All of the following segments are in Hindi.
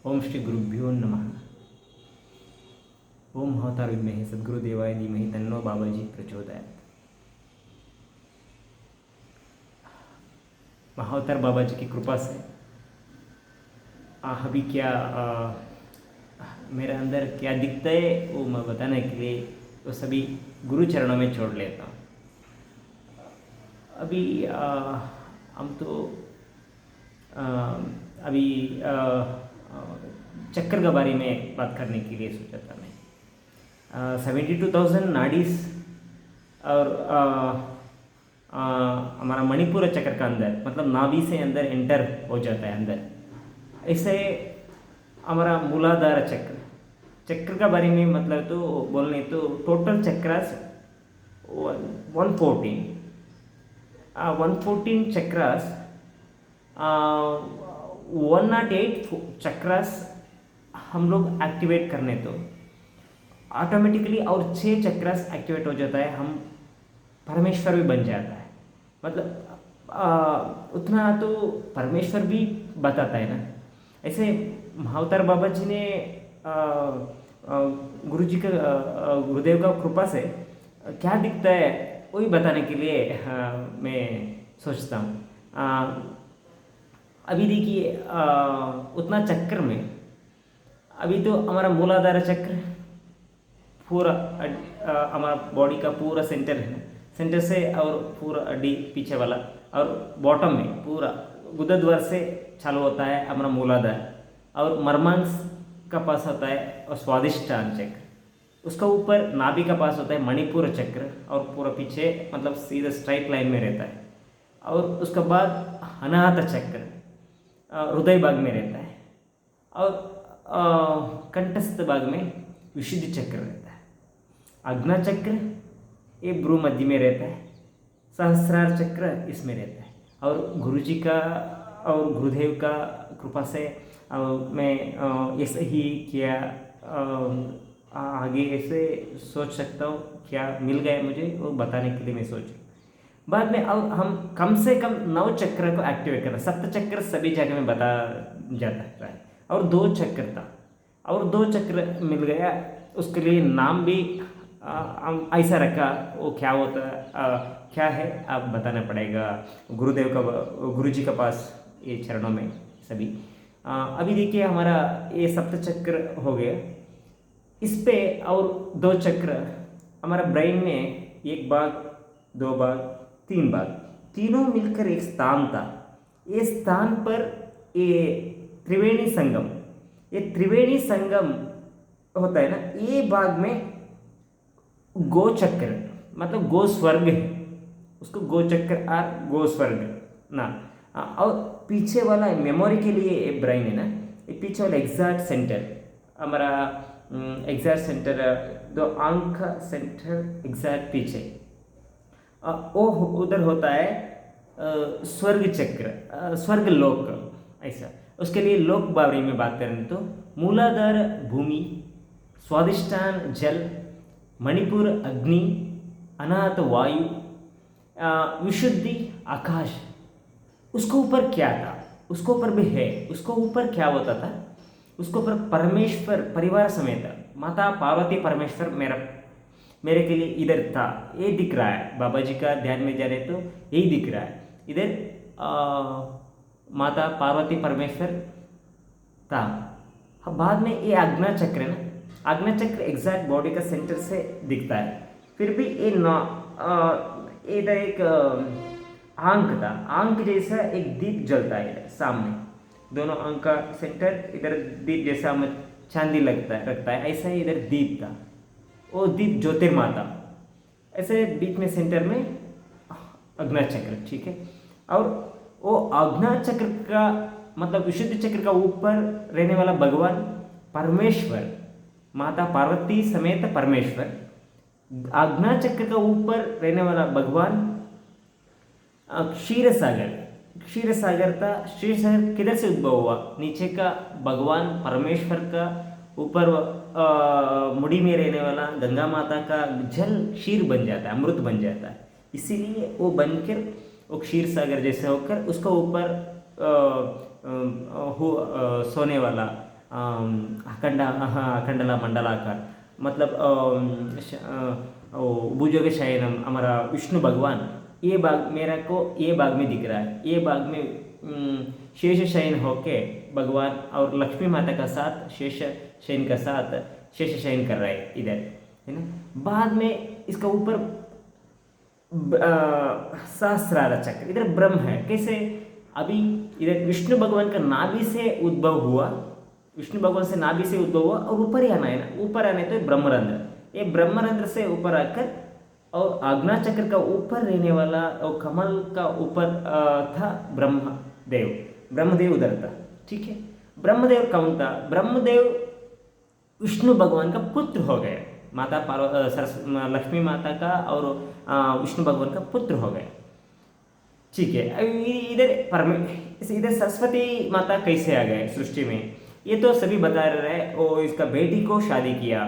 ओम श्री गुरुभ्यो नमः। ओम महतार विद्महे सद्गुरुदेवाय धीमहि तन्नो बाबाजी प्रचोदयात्। महावतार बाबा जी की कृपा से अभी क्या मेरे अंदर क्या दिखता है वो मैं बताने के लिए वो सभी गुरु चरणों में छोड़ लेता हूँ। अभी हम तो आ, अभी चक्कर के बारे में बात करने के लिए सोचा था मैं। 72,000 नाडीज और हमारा मणिपुर चक्र का अंदर मतलब नाभि से अंदर एंटर हो जाता है अंदर। ऐसे हमारा मूलाधार चक्र चक्र का बारे में मतलब तो बोलने तो टोटल चक्रास 114 चक्रास 108 चक्रास हम लोग एक्टिवेट करने तो ऑटोमेटिकली और 6 चक्रास एक्टिवेट हो जाता है, हम परमेश्वर भी बन जाता है। मतलब उतना तो परमेश्वर भी बताता है ना। ऐसे महावतार बाबा जी ने गुरु जी का गुरुदेव का कृपा से क्या दिखता है वही बताने के लिए मैं सोचता हूँ। अभी देखिए उतना चक्कर में अभी तो हमारा मूलाधार चक्र पूरा हमारा बॉडी का पूरा सेंटर है, सेंटर से और पूरा अड्डी पीछे वाला और बॉटम में पूरा गुदद्वार से चालू होता है हमारा मूलाधार और मर्मांस का पास होता है और स्वादिष्टान चक्र, उसका ऊपर नाभि का पास होता है मणिपुर चक्र और पूरा पीछे मतलब सीधा स्ट्राइट लाइन में रहता है और उसके बाद अनाहत चक्र हृदय भाग में रहता है और कंठस्थ भाग में विशुद्धि चक्र रहता है। आज्ञा चक्र ये भ्रू मध्य में रहता है, सहस्रार चक्र इसमें रहता है। और गुरुजी का और गुरुदेव का कृपा से मैं ऐसे ही क्या आगे ऐसे सोच सकता हूँ, क्या मिल गया मुझे वो बताने के लिए मैं सोचूँ। बाद में अब हम कम से कम 9 चक्र को एक्टिवेट करना, 7 चक्र सभी जगह में बता जाता है और 2 चक्र था और 2 चक्र मिल गया, उसके लिए नाम भी हम ऐसा रखा वो क्या होता क्या है आप बताना पड़ेगा गुरुदेव का गुरुजी के पास ये चरणों में सभी। अभी देखिए हमारा ये सप्त चक्र हो गया, इस पे और 2 चक्र हमारा ब्रेन में 1 भाग 2 भाग 3 भाग तीनों मिलकर एक स्थान था। ये स्थान पर ये त्रिवेणी संगम, ये त्रिवेणी संगम होता है ना, ये भाग में गो चक्र मतलब गो स्वर्ग है, उसको गो चक्र और गो स्वर्ग ना। और पीछे वाला मेमोरी के लिए ब्रेन है ना, ये पीछे वाला एग्जैक्ट सेंटर हमारा एग्जैक्ट सेंटर 2 आंख का सेंटर एग्जैक्ट पीछे वो उधर होता है स्वर्ग चक्र स्वर्ग लोक ऐसा। उसके लिए लोक बारे में बात करें तो मूलाधार भूमि, स्वादिष्टान जल, मणिपुर अग्नि, अनाहत वायु, विशुद्धि आकाश। उसको ऊपर क्या था, उसको ऊपर भी है, उसको ऊपर क्या होता था, उसको ऊपर परमेश्वर परिवार समेत माता पार्वती परमेश्वर मेरे के लिए इधर था। ये दिख रहा है बाबा जी का ध्यान में जा रहे तो यही दिख रहा है इधर माता पार्वती परमेश्वर था। बाद में ये आज्ञा चक्र है ना, आज्ञा चक्र एग्जैक्ट बॉडी का सेंटर से दिखता है। फिर भी ये इधर एक आंक था, आंक जैसा एक दीप जलता है इधर सामने, दोनों आंक का सेंटर इधर दीप जैसा हमें चांदी लगता है रखता है, ऐसा ही इधर दीप था, वो दीप ज्योतिर्माता ऐसे बीच में सेंटर में आज्ञा चक्र, ठीक है। और वो आज्ञा चक्र का मतलब विशुद्ध चक्र का ऊपर रहने वाला भगवान परमेश्वर माता पार्वती समेत परमेश्वर, आज्ञा चक्र का ऊपर रहने वाला भगवान क्षीर सागर, क्षीर सागर था। क्षीर सागर किधर से उद्भव हुआ, नीचे का भगवान परमेश्वर का ऊपर मुड़ी में रहने वाला गंगा माता का जल क्षीर बन जाता है, अमृत बन जाता है, इसीलिए वो बनकर वो क्षीर सागर जैसे होकर उसका ऊपर सोने वाला अखंडला मंडलाकार, मतलब भुजग शयनम हमारा विष्णु भगवान, ये बाग मेरा को ये बाग में दिख रहा है। ये बाग में शेष शयन होके भगवान और लक्ष्मी माता का साथ शेष शयन का साथ शेष शयन कर रहा है इधर, है ना। बाद में इसका ऊपर सहस्रार चक्र, इधर ब्रह्म है। कैसे? अभी इधर विष्णु भगवान का नाभि से उद्भव हुआ, विष्णु भगवान से नाभि से उद्भव हुआ और ऊपर ही आना है ना, ऊपर आने तो ब्रह्मरंध्र, ये ब्रह्मरंध्र से ऊपर आकर और आज्ञा चक्र का ऊपर रहने वाला और कमल का ऊपर था ब्रह्मदेव, ब्रह्मदेव उधर था, ठीक है। ब्रह्मदेव कौन था? ब्रह्मदेव विष्णु भगवान का पुत्र हो गए, माता लक्ष्मी माता का और विष्णु भगवान का पुत्र हो गए, ठीक है। इधर सरस्वती माता कैसे आ गए सृष्टि में, ये तो सभी बता रहे हैं। और इसका बेटी को शादी किया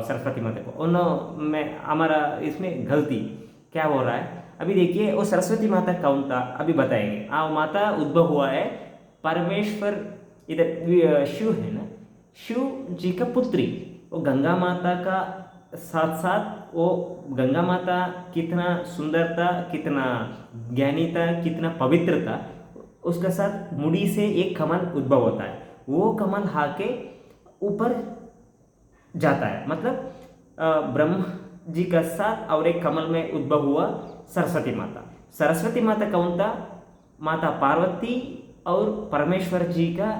सरस्वती माता को, उन्होंने में हमारा इसमें गलती क्या हो रहा है अभी देखिए। वो सरस्वती माता कौन था अभी बताएंगे। माता उद्भव हुआ है परमेश्वर, इधर शिव है ना, शिव जी का पुत्री, वो गंगा माता का साथ साथ वो गंगा माता कितना सुंदर था, कितना ज्ञानी था, कितना पवित्र था, उसके साथ मुड़ी से एक कमल उद्भव होता है, वो कमल हाके ऊपर जाता है, मतलब ब्रह्म जी का साथ और एक कमल में उद्भव हुआ सरस्वती माता। सरस्वती माता कौन था? माता पार्वती और परमेश्वर जी का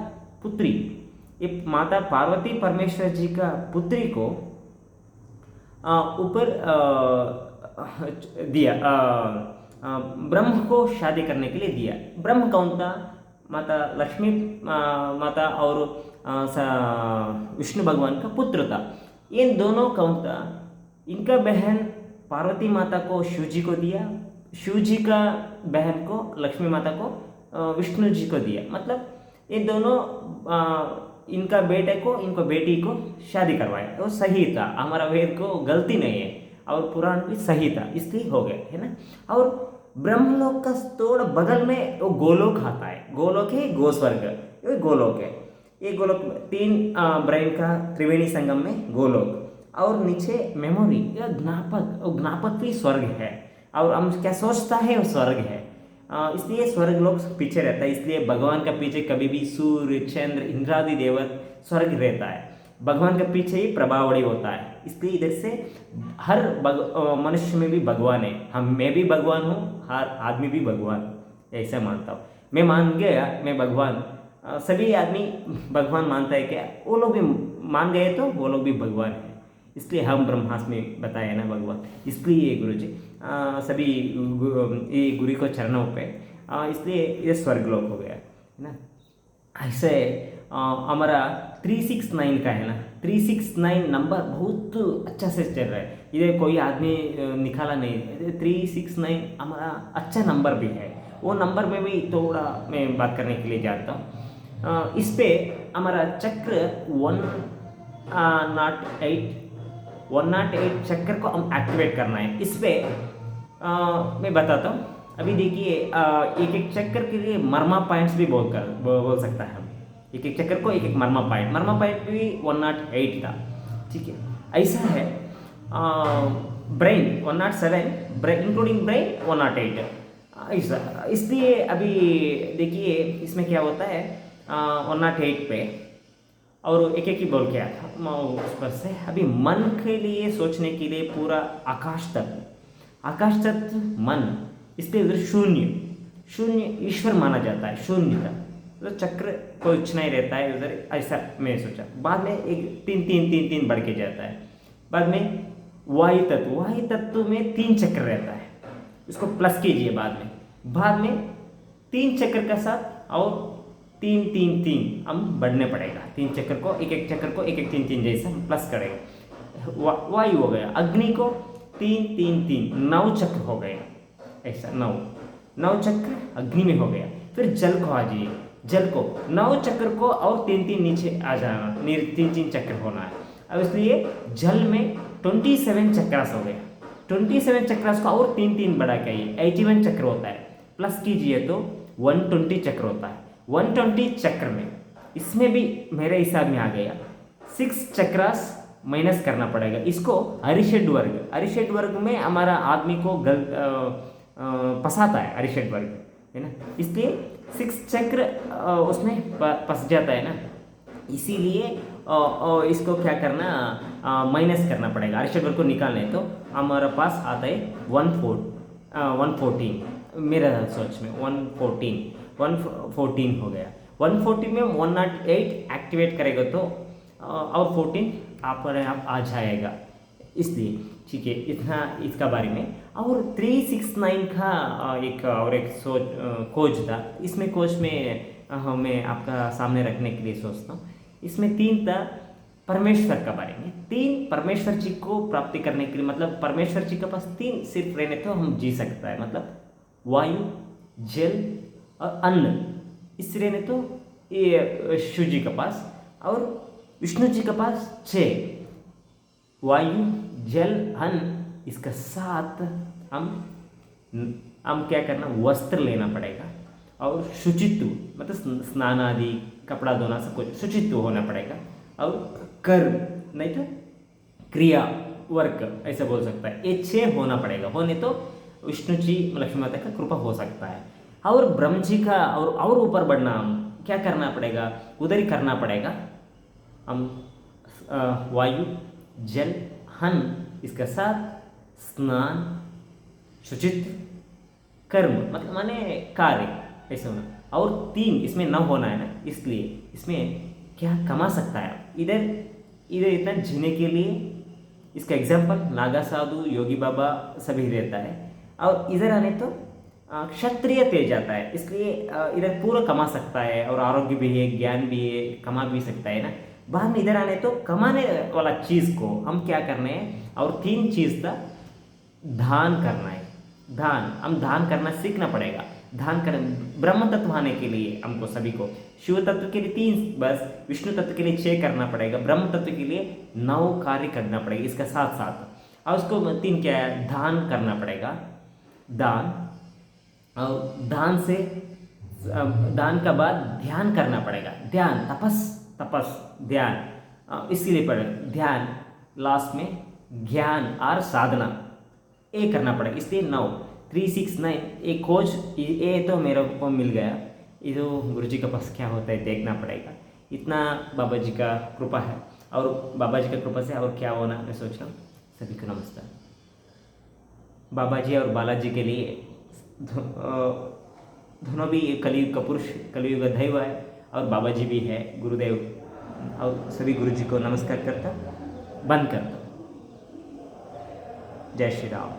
पुत्री। ये माता पार्वती परमेश्वर जी का पुत्री को ऊपर दिया, ब्रह्म को शादी करने के लिए दिया। ब्रह्म कौन था? माता लक्ष्मी माता और विष्णु भगवान का पुत्र था। इन दोनों कौन था? इनका बहन पार्वती माता को शिव जी को दिया, शिव जी का बहन को लक्ष्मी माता को विष्णु जी को दिया। मतलब ये दोनों इनका बेटे को इनको बेटी को शादी करवाया, वो सही था, हमारा वेद को गलती नहीं है और पुराण भी सही था, इसलिए हो गए, है ना। और ब्रह्मलोक का थोड़ा बगल में वो गोलोक आता है, गोलोक है गोस्वर्ग, ये गोलोक है। ये गोलोक 3 ब्रेन का त्रिवेणी संगम में गोलोक, और नीचे मेमोरी या ज्ञापक, वो ज्ञापक भी स्वर्ग है, और हम क्या सोचता है वो स्वर्ग है, इसलिए स्वर्ग लोग पीछे रहता है। इसलिए भगवान का पीछे कभी भी सूर्य चंद्र इंद्रादि देवत स्वर्ग रहता है, भगवान के पीछे ही प्रभावड़ी होता है। इसलिए इधर से हर मनुष्य में भी भगवान है, मैं भी भगवान हूँ, हर आदमी भी भगवान, ऐसा मानता हूँ। मैं मान गया मैं भगवान, सभी आदमी भगवान मानता है क्या? वो लोग भी मान गए तो वो लोग भी भगवान है, इसलिए हम ब्रह्मास्त्र में बताया ना भगवान। इसलिए गुरु जी सभी ये गुरु को चरणों पे, इसलिए ये स्वर्गलोक हो गया, है ना। ऐसे हमारा 369 का है ना, 369 नंबर बहुत अच्छा से चल रहा है, इधर कोई आदमी निकाला नहीं। 369 हमारा अच्छा नंबर भी है, वो नंबर में भी थोड़ा मैं बात करने के लिए जानता हूँ। इस पे हमारा चक्र 108 चक्कर को हम एक्टिवेट करना है। इस पे मैं बताता हूँ। अभी देखिए एक एक चक्कर के लिए मर्मा पॉइंट्स भी बोल सकता है हम, एक एक चक्कर को एक एक मर्मा पॉइंट भी 108 था, ठीक है। ऐसा है ब्रेन 107, इंक्लूडिंग ब्रेन 108 ऐसा। इसलिए अभी देखिए इसमें क्या होता है 108 पे, और एक एक ही बोल के आया था उस पर से। अभी मन के लिए सोचने के लिए पूरा आकाश तत्व मन, इसलिए उधर शून्य ईश्वर माना जाता है, शून्यता, तो चक्र कुछ नहीं रहता है उधर, ऐसा मैं सोचा। बाद में एक तीन बढ़ के जाता है। बाद में वायु तत्व में 3 चक्र रहता है, इसको प्लस कीजिए। बाद में 3 चक्र का साथ और 3 हम बढ़ने पड़ेगा। 3 चक्र को एक चक्कर को एक 3 जैसा प्लस करेगा। वायु हो गया, अग्नि को 3 9 चक्र हो गए, ऐसा 9 चक्र अग्नि में हो गया। फिर जल को आ जाइए, जल को 9 चक्र को और 3 नीचे आ जाना, 3 चक्र होना है। अब इसलिए जल में 27 चक्रास हो गया, 27 चक्रास को और 3 बढ़ा के आइए, 81 चक्र होता है। प्लस कीजिए तो 120 चक्र होता है। 120 चक्र में इसमें भी मेरे हिसाब में आ गया 6 चक्रास माइनस करना पड़ेगा। इसको अरिषड वर्ग में हमारा आदमी को फंसाता है अरिषड वर्ग, है ना, इसलिए 6 चक्र उसमें फंस जाता है ना, इसीलिए इसको क्या करना, माइनस करना पड़ेगा। अरिषड वर्ग को निकालने तो हमारे पास आता है 114, मेरा सोच में 114 हो गया। 114 में 108 एक्टिवेट करेगा तो और 14 आप आ जाएगा, इसलिए ठीक है। इतना इसका बारे में। और 369 का एक सोच खोज था, इसमें खोज में मैं आपका सामने रखने के लिए सोचता हूँ। इसमें 3 था परमेश्वर का बारे में। 3 परमेश्वर जी को प्राप्ति करने के लिए, मतलब परमेश्वर जी के पास 3 सिर्फ रहने तो हम जी सकता है, मतलब वायु, जल और अन्न, इस रहने तो ये शिव जी के पास। और विष्णु जी के पास 6 वायु, जल, अन्न, इसका साथ हम क्या करना, वस्त्र लेना पड़ेगा और शुचित्व, मतलब स्नान आदि, कपड़ा धोना, सब कुछ शुचित्व होना पड़ेगा। और कर्म नहीं तो क्रिया, वर्क ऐसा बोल सकता है, ये 6 होना पड़ेगा। होने तो विष्णु जी, लक्ष्मी माता का कृपा हो सकता है। और ब्रह्म जी का और ऊपर बढ़ना, हम क्या करना पड़ेगा, उधर ही करना पड़ेगा। हम वायु, जल, अन्न, इसका साथ स्नान, शुचित्व, कर्म, मतलब माने कार्य, ऐसे होना। और 3 इसमें न होना है ना, इसलिए इसमें क्या कमा सकता है इधर इतना जीने के लिए। इसका एग्जाम्पल नागा साधु, योगी बाबा सभी रहता है। और इधर आने तो क्षत्रिय तेज आता है, इसलिए इधर पूरा कमा सकता है, और आरोग्य भी है, ज्ञान भी है, कमा भी सकता है ना। बाद में इधर आने तो कमाने वाला चीज़ को हम क्या करना है, और 3 चीज़ का दान करना है। हम दान करना सीखना पड़ेगा। दान कर ब्रह्म तत्व आने के लिए हमको सभी को, शिव तत्व के लिए 3 बस, विष्णु तत्व के लिए 6 करना पड़ेगा, ब्रह्म तत्व के लिए 9 कार्य करना पड़ेगा इसका साथ साथ। और उसको 3 क्या है, दान करना पड़ेगा, दान। और दान का बाद ध्यान करना पड़ेगा, ध्यान, तपस ध्यान, इसीलिए पड़े ध्यान, लास्ट में ज्ञान और साधना, ये करना पड़ेगा। इसलिए 9 369 एक खोज ये तो मेरे को मिल गया। ये तो गुरु जी के पास क्या होता है देखना पड़ेगा। इतना बाबा जी का कृपा है, और बाबा जी का कृपा से और क्या होना मैं सोच रहा हूँ। सभी को नमस्कार। बाबा जी और बालाजी के लिए दोनों भी कलयुग का पुरुष, कलयुग का दैव है, और बाबा जी भी है गुरुदेव। और सभी गुरु जी को नमस्कार करता, बंद करता। जय श्री राम।